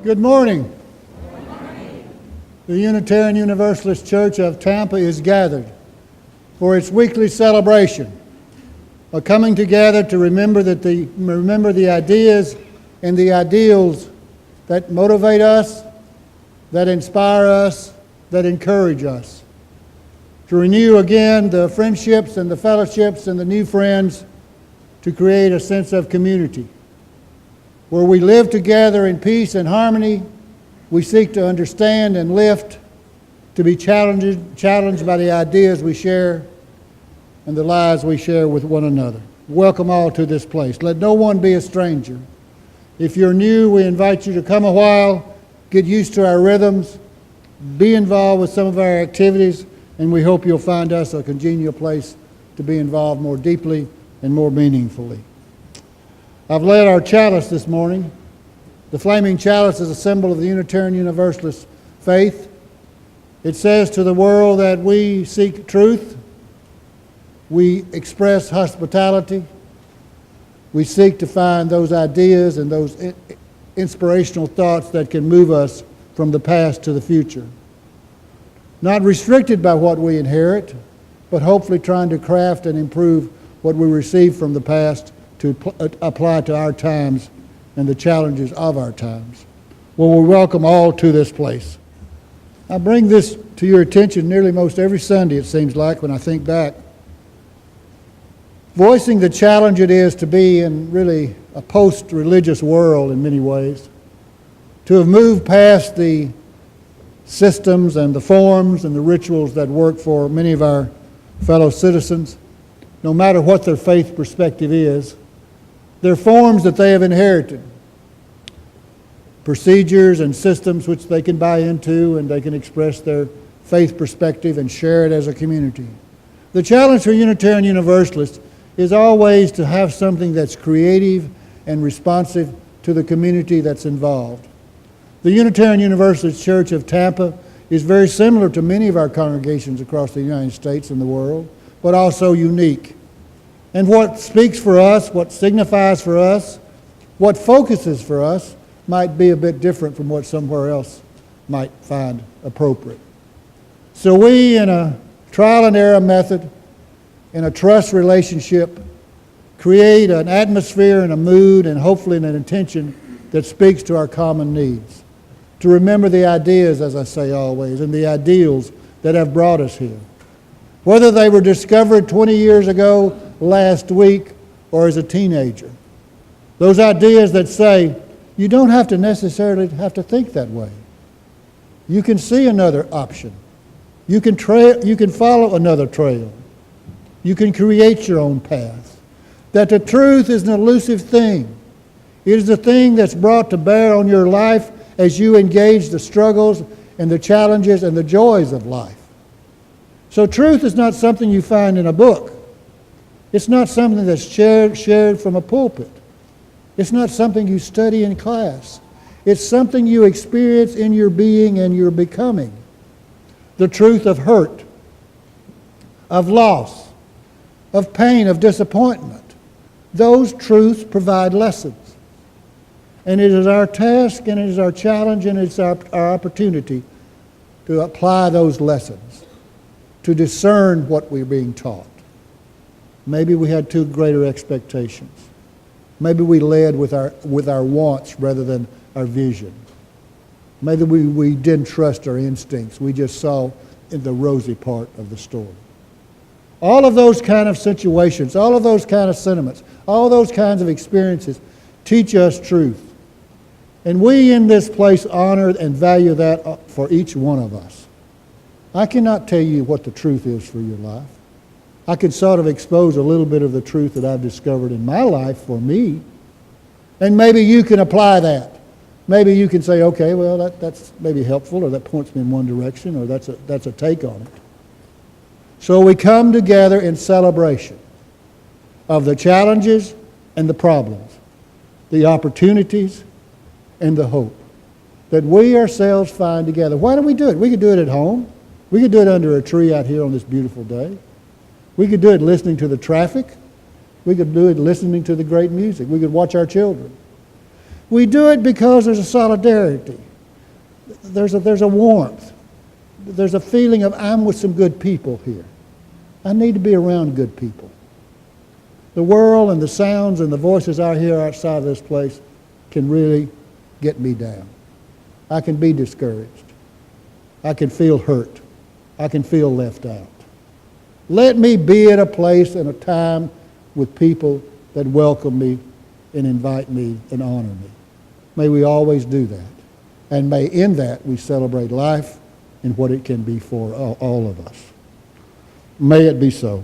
Good morning. The Unitarian Universalist Church of Tampa is gathered for its weekly celebration, a coming together to remember the ideas and the ideals that motivate us, that inspire us, that encourage us. To renew again the friendships and the fellowships and the new friends, to create a sense of community. Where we live together in peace and harmony, we seek to understand and lift, to be challenged by the ideas we share and the lives we share with one another. Welcome all to this place. Let no one be a stranger. If you're new, we invite you to come a while, get used to our rhythms, be involved with some of our activities, and we hope you'll find us a congenial place to be involved more deeply and more meaningfully. I've led our chalice this morning. The flaming chalice is a symbol of the Unitarian Universalist faith. It says to the world that we seek truth, we express hospitality, we seek to find those ideas and those inspirational thoughts that can move us from the past to the future. Not restricted by what we inherit, but hopefully trying to craft and improve what we receive from the past to apply to our times and the challenges of our times. Well, we welcome all to this place. I bring this to your attention nearly most every Sunday, it seems like, when I think back. Voicing the challenge it is to be in really a post-religious world in many ways, to have moved past the systems and the forms and the rituals that work for many of our fellow citizens, no matter what their faith perspective is. They're forms that they have inherited, procedures and systems which they can buy into, and they can express their faith perspective and share it as a community. The challenge for Unitarian Universalists is always to have something that's creative and responsive to the community that's involved. The Unitarian Universalist Church of Tampa is very similar to many of our congregations across the United States and the world, but also unique. And what speaks for us, what signifies for us, what focuses for us, might be a bit different from what somewhere else might find appropriate. So we, in a trial and error method, in a trust relationship, create an atmosphere and a mood and hopefully an intention that speaks to our common needs. To remember the ideas, as I say always, and the ideals that have brought us here. Whether they were discovered 20 years ago, last week, or as a teenager. Those ideas that say, you don't have to necessarily have to think that way. You can see another option. You can follow another trail. You can create your own path. That the truth is an elusive thing. It is the thing that's brought to bear on your life as you engage the struggles and the challenges and the joys of life. So truth is not something you find in a book. It's not something that's shared from a pulpit. It's not something you study in class. It's something you experience in your being and your becoming. The truth of hurt, of loss, of pain, of disappointment. Those truths provide lessons. And it is our task and it is our challenge and it's our opportunity to apply those lessons, to discern what we're being taught. Maybe we had too greater expectations. Maybe we led with our wants rather than our vision. Maybe we didn't trust our instincts. We just saw in the rosy part of the story. All of those kind of situations, all of those kind of sentiments, all those kinds of experiences teach us truth. And we in this place honor and value that for each one of us. I cannot tell you what the truth is for your life. I could sort of expose a little bit of the truth that I've discovered in my life for me. And maybe you can apply that. Maybe you can say, okay, well, that's maybe helpful, or that points me in one direction, or that's a take on it. So we come together in celebration of the challenges and the problems, the opportunities and the hope that we ourselves find together. Why do we do it? We could do it at home. We could do it under a tree out here on this beautiful day. We could do it listening to the traffic. We could do it listening to the great music. We could watch our children. We do it because there's a solidarity. There's a warmth. There's a feeling of, I'm with some good people here. I need to be around good people. The world and the sounds and the voices I hear outside of this place can really get me down. I can be discouraged. I can feel hurt. I can feel left out. Let me be at a place and a time with people that welcome me and invite me and honor me. May we always do that. And may in that we celebrate life and what it can be for all of us. May it be so.